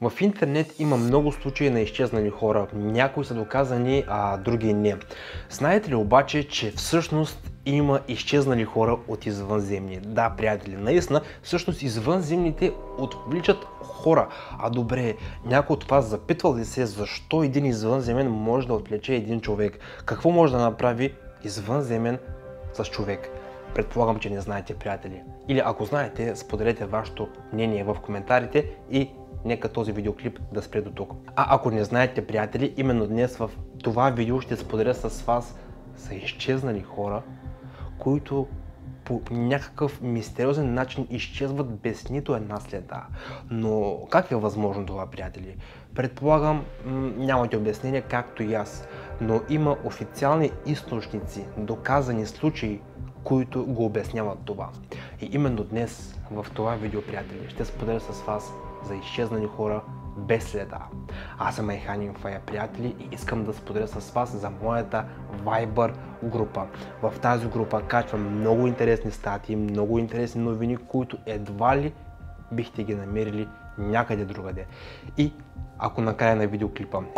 В интернет има много случаи на изчезнали хора. Някои са доказани, а други не. Знаете ли обаче, че всъщност има изчезнали хора от извънземни? Да, приятели, наистина, всъщност извънземните отвличат хора. А добре, някой от вас запитвал ли се защо един извънземен може да отвлече един човек? Какво може да направи извънземен с човек? Предполагам, че не знаете, приятели. Или ако знаете, споделете вашето мнение в коментарите и нека този видеоклип да спре до тук. А ако не знаете, приятели, именно днес в това видео ще споделя с вас за изчезнали хора, които по някакъв мистериозен начин изчезват без нито една следа. Но как е възможно това, приятели? Предполагам, нямате обяснение, както и аз, но има официални източници, доказани случаи, които го обясняват това. И именно днес в това видео, приятели, ще споделя с вас за изчезнали хора без следа. Аз съм Айхан Фая, приятели, и искам да споделя с вас за моята Viber група. В тази група качвам много интересни статии, много интересни новини, които едва ли бихте ги намерили някъде другаде. И ако накрая на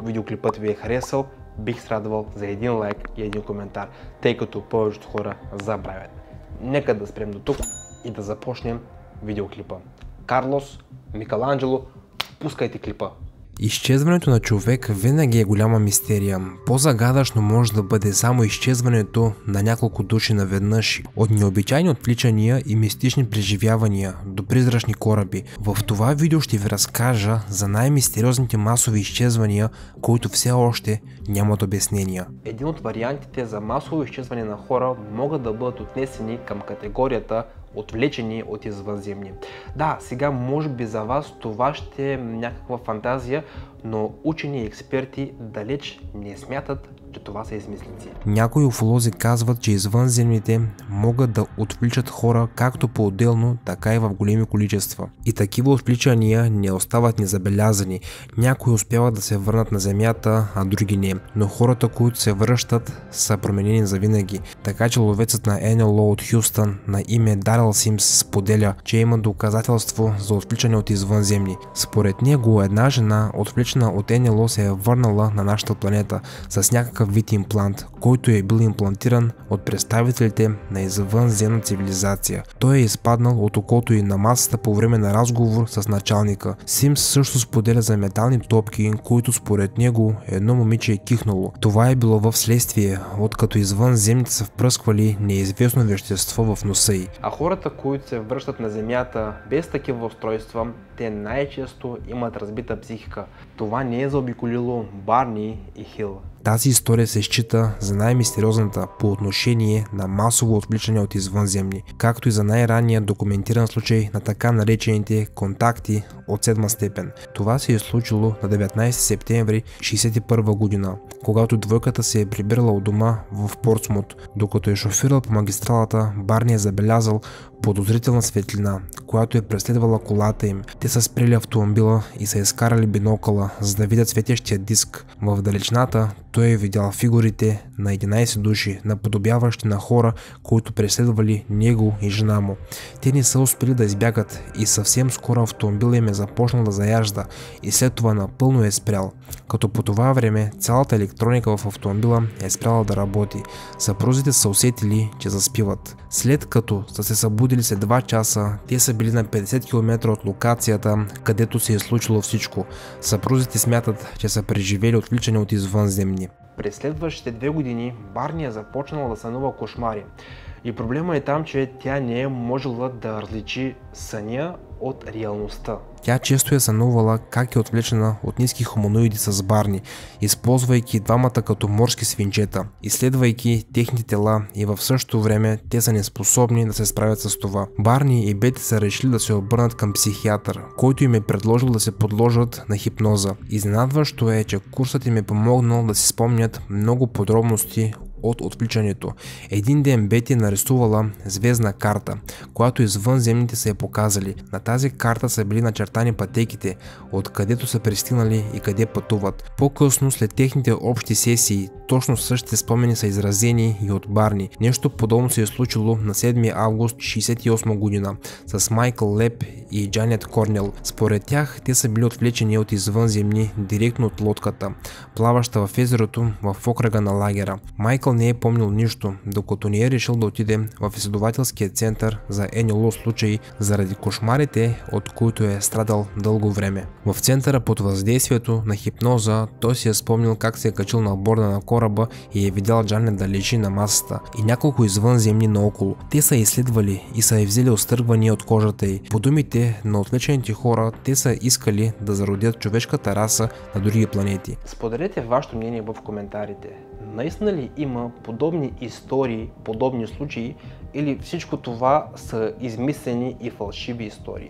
видеоклипът ви е харесал, бих се радвал за един лайк и един коментар, тъй като повечето хора забравят. Нека да спрем до тук и да започнем видеоклипа. Карлос, Микеланджело, пускайте клипа. Изчезването на човек винаги е голяма мистерия. По-загадъчно може да бъде само изчезването на няколко души наведнъж, от необичайни отвличания и мистични преживявания до призрачни кораби. В това видео ще ви разкажа за най-мистериозните масови изчезвания, които все още нямат обяснения. Един от вариантите за масово изчезване на хора могат да бъдат отнесени към категорията отвлечени от извънземни. Да, сега може би за вас това ще е някаква фантазия, но учени и експерти далеч не смятат, че това са измислици. Някои уфолози казват, че извънземните могат да отвличат хора както по-отделно, така и в големи количества. И такива отвличания не остават незабелязани. Някои успяват да се върнат на Земята, а други не. Но хората, които се връщат, са променени завинаги. Така че ловецът на НЛО от Хюстън на име Дарел Симс споделя, че има доказателство за отвличане от извънземни. Според него една жена, отвлечена от НЛО, се е върнала на нашата планета с някакъв вид имплант, който е бил имплантиран от представителите на извънземна цивилизация. Той е изпаднал от окото и на масата по време на разговор с началника. Симс също споделя за метални топки, които според него едно момиче е кихнало. Това е било в следствие от като извънземните са впръсквали неизвестно вещество в носа й. А хората, които се връщат на Земята без такива устройства, те най-често имат разбита психика. Това не е заобиколило Барни и Хил. Тази история се счита за най-мистериозната по отношение на масово отвличане от извънземни, както и за най-ранния документиран случай на така наречените контакти от седма степен. Това се е случило на 19 септември 1961 година, когато двойката се е прибирала от дома в Портсмут. Докато е шофирал по магистралата, Барни е забелязал подозрителна светлина, която е преследвала колата им. Те са спрели автомобила и са изкарали бинокъла, за да видят светещия диск. В далечината той е видял фигурите на 11 души, наподобяващи на хора, които преследвали него и жена му. Те не са успели да избягат и съвсем скоро автомобилът им е започнал да заяжда и след това напълно е спрял. Като по това време цялата електроника в автомобила е спряла да работи. Съпрузите са усетили, че заспиват. След като са се събудили след 2 часа, те са били на 50 км от локацията, където се е случило всичко. Съпрузите смятат, че са преживели отвличане от извънземни. През следващите 2 години Барни е започнала да сънува кошмари. И проблема е там, че тя не е можела да различи съня от реалността. Тя често е сънувала как е отвлечена от ниски хуманоиди с Барни, използвайки двамата като морски свинчета, изследвайки техните тела, и в същото време те са неспособни да се справят с това. Барни и Бети са решили да се обърнат към психиатър, който им е предложил да се подложат на хипноза. Изненадващо е, че курсът им е помогнал да си спомнят много подробности от отвличането. Един ден Бети нарисувала звездна карта, която извънземните са я показали. На тази карта са били начертани пътеките, откъдето са пристигнали и къде пътуват. По-късно, след техните общи сесии, точно същите спомени са изразени и от Барни. Нещо подобно се е случило на 7 август 1968 година с Майкъл Леп и Джанет Корнел. Според тях, те са били отвлечени от извънземни директно от лодката, плаваща в езерото в окръга на лагера. Майкъл не е помнил нищо, докато не е решил да отиде в изследователския център за НЛО случаи заради кошмарите, от които е страдал дълго време. В центъра под въздействието на хипноза той си е спомнил как се е качил на борда на кораба и е видял Джанет да лежи на масата и няколко извънземни наоколо. Те са изследвали и са взели отстъргвания от кожата й. По думите на отвлечените хора, те са искали да зародят човешката раса на други планети. Споделете вашето мнение в коментарите. Наистина ли има подобни истории, подобни случаи, или всичко това са измислени и фалшиви истории?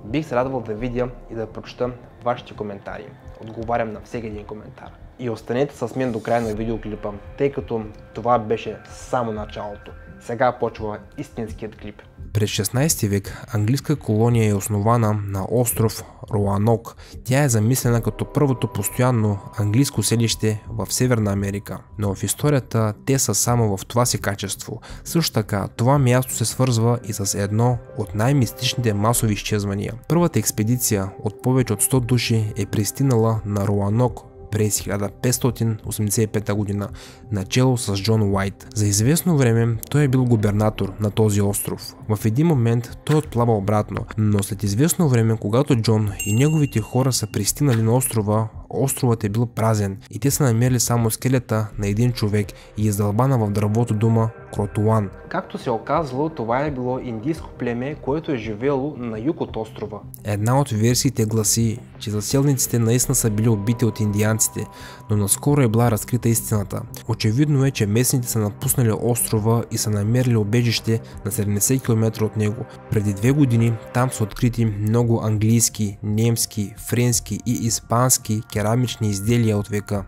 Бих се радвал да видя и да прочета вашите коментари. Отговарям на всеки един коментар. И останете с мен до края на видеоклипа, тъй като това беше само началото. Сега почва истинският клип. През 16 век английска колония е основана на остров Роанок. Тя е замислена като първото постоянно английско селище в Северна Америка. Но в историята те са само в това си качество. Също така, това място се свързва и с едно от най-мистичните масови изчезвания. Първата експедиция от повече от 100 души е пристигнала на Роанок през 1585 година, начело с Джон Уайт. За известно време той е бил губернатор на този остров. В един момент той отплава обратно, но след известно време, когато Джон и неговите хора са пристигнали на острова, островът е бил празен и те са намерили само скелета на един човек и издълбана в дървото дума Кротуан. Както се оказало, това е било индийско племе, което е живело на юг от острова. Една от версиите гласи, че заселниците наистина са били убити от индианците, но наскоро е била разкрита истината. Очевидно е, че местните са напуснали острова и са намерили убежище на 70 км от него. Преди 2 години там са открити много английски, немски, френски и испански керамични изделия от века.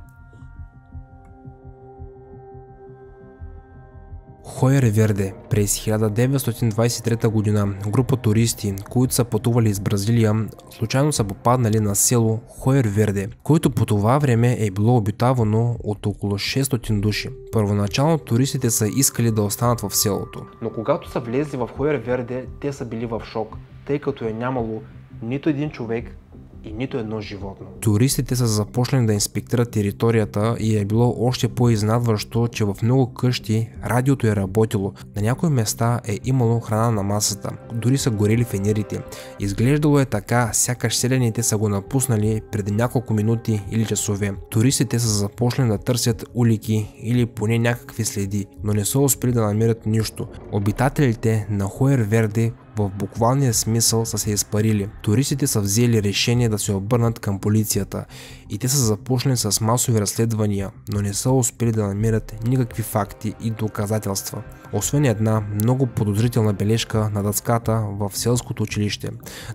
Хойер Верде. През 1923 година група туристи, които са пътували из Бразилия, случайно са попаднали на село Хойер Верде, което по това време е било обитавано от около 600 души. Първоначално туристите са искали да останат в селото. Но когато са влезли в Хойер Верде, те са били в шок, тъй като е нямало нито един човек и нито едно животно. Туристите са започнали да инспектират територията и е било още по-изненадващо, че в много къщи радиото е работило. На някои места е имало храна на масата, дори са горели фенерите. Изглеждало е така, сякаш селяните са го напуснали преди няколко минути или часове. Туристите са започнали да търсят улики или поне някакви следи, но не са успели да намерят нищо. Обитателите на Хойер Верде в буквалния смисъл са се изпарили. Туристите са взели решение да се обърнат към полицията и те са започнали с масови разследвания, но не са успели да намерят никакви факти и доказателства. Освен една много подозрителна бележка на дъската в селското училище,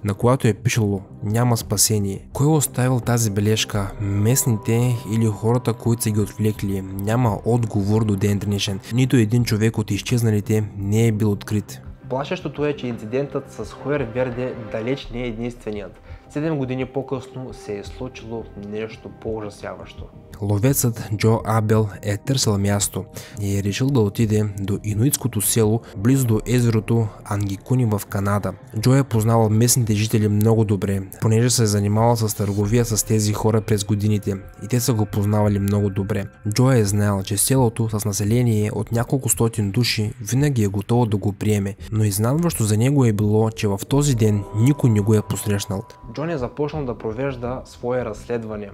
на която е пишело "Няма спасение". Кой е оставил тази бележка? Местните или хората, които са ги отвлекли? Няма отговор до ден днешен. Нито един човек от изчезналите не е бил открит. Плашещото е, че инцидентът с Хойер Верде далеч не е единственият. 7 години по-късно се е случило нещо по-ужасяващо. Ловецът Джо Абел е търсил място и е решил да отиде до инуитското село близо до езерото Ангикуни в Канада. Джо е познавал местните жители много добре, понеже се е занимавал с търговия с тези хора през годините и те са го познавали много добре. Джо е знаел, че селото с население от няколко стотин души винаги е готово да го приеме, но изненадващо за него е било, че в този ден никой не го е посрещнал. Джон е започнал да провежда свое разследване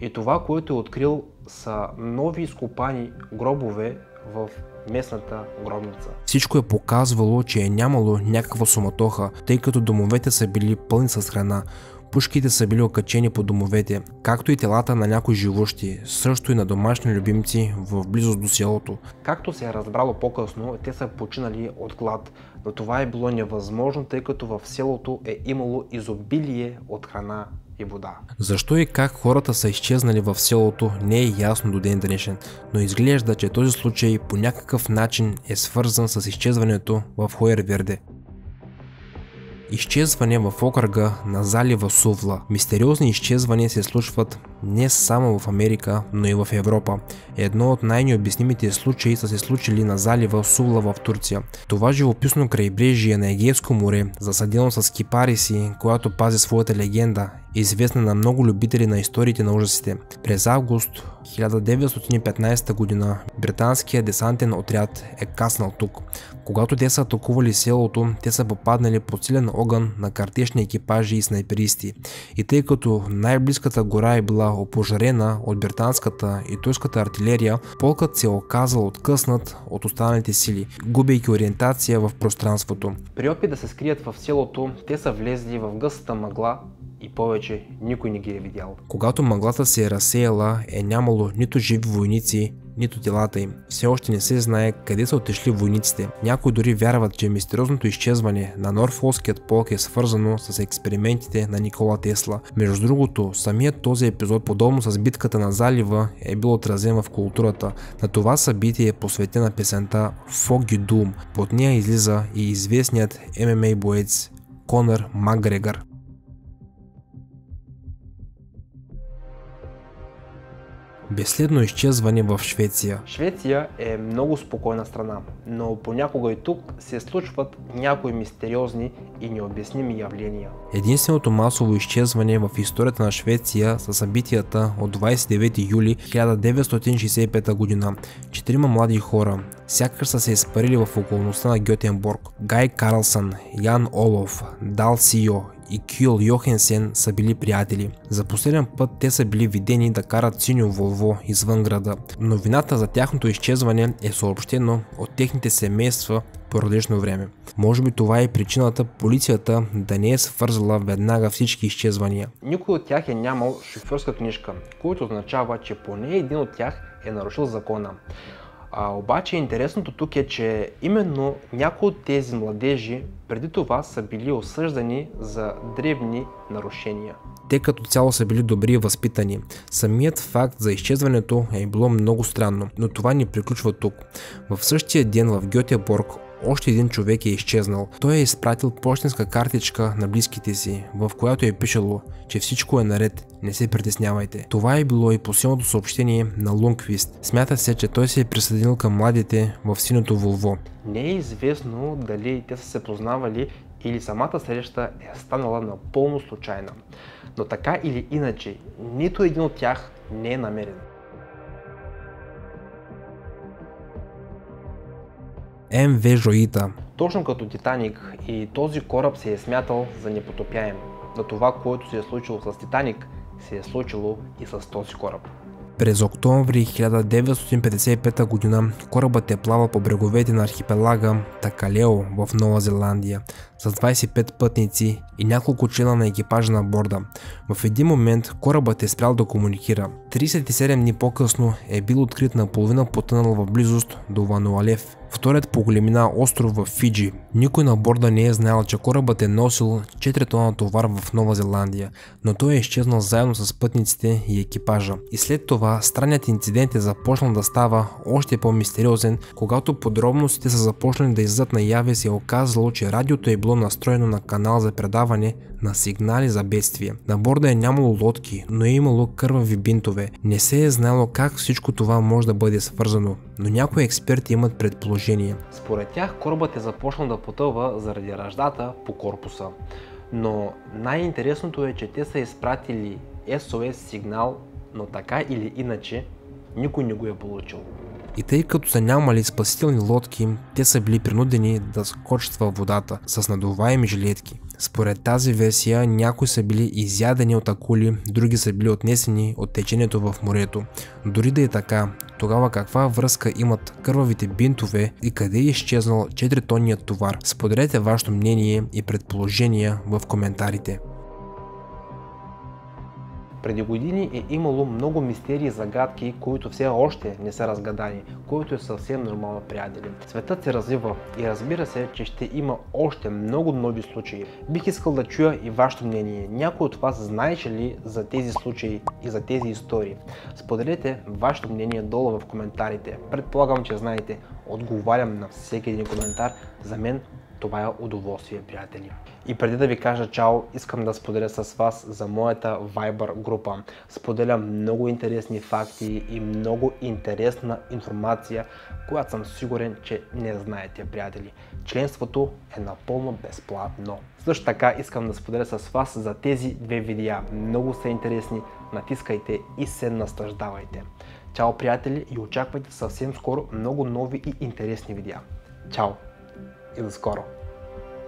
и това, което е открил, са нови изкопани гробове в местната гробница. Всичко е показвало, че е нямало някаква суматоха, тъй като домовете са били пълни с храна. Пушките са били окачени по домовете, както и телата на някои живущи, също и на домашни любимци в близост до селото. Както се е разбрало по-късно, те са починали от глад, но това е било невъзможно, тъй като в селото е имало изобилие от храна и вода. Защо и как хората са изчезнали в селото не е ясно до ден днешен, но изглежда, че този случай по някакъв начин е свързан с изчезването в Хуерверде. Изчезване в окръга на залива Сувла. Мистериозни изчезвания се случват не само в Америка, но и в Европа. Едно от най-необяснимите случаи са се случили на залива Сувла в Турция. Това живописно крайбрежие на Егейско море, засадено с кипариси, която пази своята легенда, известна на много любители на историите на ужасите. През август 1915 година британският десантен отряд е каснал тук. Когато те са атакували селото, те са попаднали под силен огън на картечни екипажи и снайперисти. И тъй като най-близката гора е била опожарена от британската и турската артилерия, полкът се е оказал откъснат от останалите сили, губейки ориентация в пространството. При опит да се скрият в селото, те са влезли в гъстата мъгла и повече никой не ги е видял. Когато мъглата се е разсеяла, е нямало нито живи войници, нито телата им. Все още не се знае къде са отишли войниците. Някои дори вярват, че мистериозното изчезване на Норфолският полк е свързано с експериментите на Никола Тесла. Между другото, самият този епизод, подобно с битката на залива, е бил отразен в културата. На това събитие е посветена песента Foggy Doom. Под нея излиза и известният ММА боец Конър Макгрегор. Безследно изчезване в Швеция. Швеция е много спокойна страна, но понякога и тук се случват някои мистериозни и необясними явления. Единственото масово изчезване в историята на Швеция са събитията от 29 юли 1965 година. 4 млади хора сякаш са се изпарили в околността на Гьотенборг. Гай Карлсън, Ян Олов, Дал Сио и Кюл Йохенсен са били приятели. За последен път те са били видени да карат синьо Волво извън града. Новината за тяхното изчезване е съобщено от техните семейства по различно време. Може би това е причината полицията да не е свързала веднага всички изчезвания. Никой от тях е нямал шофьорска книжка, което означава, че поне един от тях е нарушил закона. Обаче интересното тук е, че именно някои от тези младежи преди това са били осъждани за дребни нарушения. Те като цяло са били добри и възпитани. Самият факт за изчезването е било много странно, но това не приключва тук. В същия ден в Гьотеборг още един човек е изчезнал. Той е изпратил пощенска картичка на близките си, в която е пишело, че всичко е наред, не се притеснявайте. Това е било и последното съобщение на Лунквист. Смята се, че той се е присъединил към младите в синото Волво. Не е известно дали те са се познавали или самата среща е станала напълно случайна. Но така или иначе, нито един от тях не е намерен. МВ Жоита. Точно като Титаник, и този кораб се е смятал за непотопяем. Но това, което се е случило с Титаник, се е случило и с този кораб. През октомври 1955 година корабът е плавал по бреговете на архипелага Такалео в Нова Зеландия с 25 пътници и няколко члена на екипажа на борда. В един момент корабът е спрял да комуникира. 37 дни по-късно е бил открит наполовина потънал в близост до Вануалев, вторият по големина остров в Фиджи. Никой на борда не е знаел, че корабът е носил 4 тона товар в Нова Зеландия, но той е изчезнал заедно с пътниците и екипажа. И след това странният инцидент е започнал да става още по-мистериозен, когато подробностите са започнали да излизат наяве, се е оказало, че радиото е било настроено на канал за предаване на сигнали за бедствие. На борда е нямало лодки, но е имало кървави бинтове. Не се е знало как всичко това може да бъде свързано, но някои експерти имат предположение. Според тях корабът е започнал да потъва заради ръждата по корпуса. Но най-интересното е, че те са изпратили SOS сигнал, но така или иначе никой не го е получил. И тъй като са нямали спасителни лодки, те са били принудени да скочат във водата с надуваеми жилетки. Според тази версия, някои са били изядени от акули, други са били отнесени от течението в морето. Дори да е така, тогава каква връзка имат кървавите бинтове и къде е изчезнал 4-тонният товар? Споделете вашето мнение и предположения в коментарите. Преди години е имало много мистерии и загадки, които все още не са разгадани, което е съвсем нормално, приятели. Светът се развива и разбира се, че ще има още много нови случаи. Бих искал да чуя и вашето мнение. Някой от вас знаеше ли за тези случаи и за тези истории? Споделете вашето мнение долу в коментарите. Предполагам, че знаете, отговарям на всеки един коментар. За мен това е удоволствие, приятели. И преди да ви кажа чао, искам да споделя с вас за моята Viber група. Споделям много интересни факти и много интересна информация, която съм сигурен, че не знаете, приятели. Членството е напълно безплатно. Също така искам да споделя с вас за тези две видеа. Много са интересни, натискайте и се наслаждавайте. Чао, приятели, и очаквайте съвсем скоро много нови и интересни видеа. Чао и до скоро!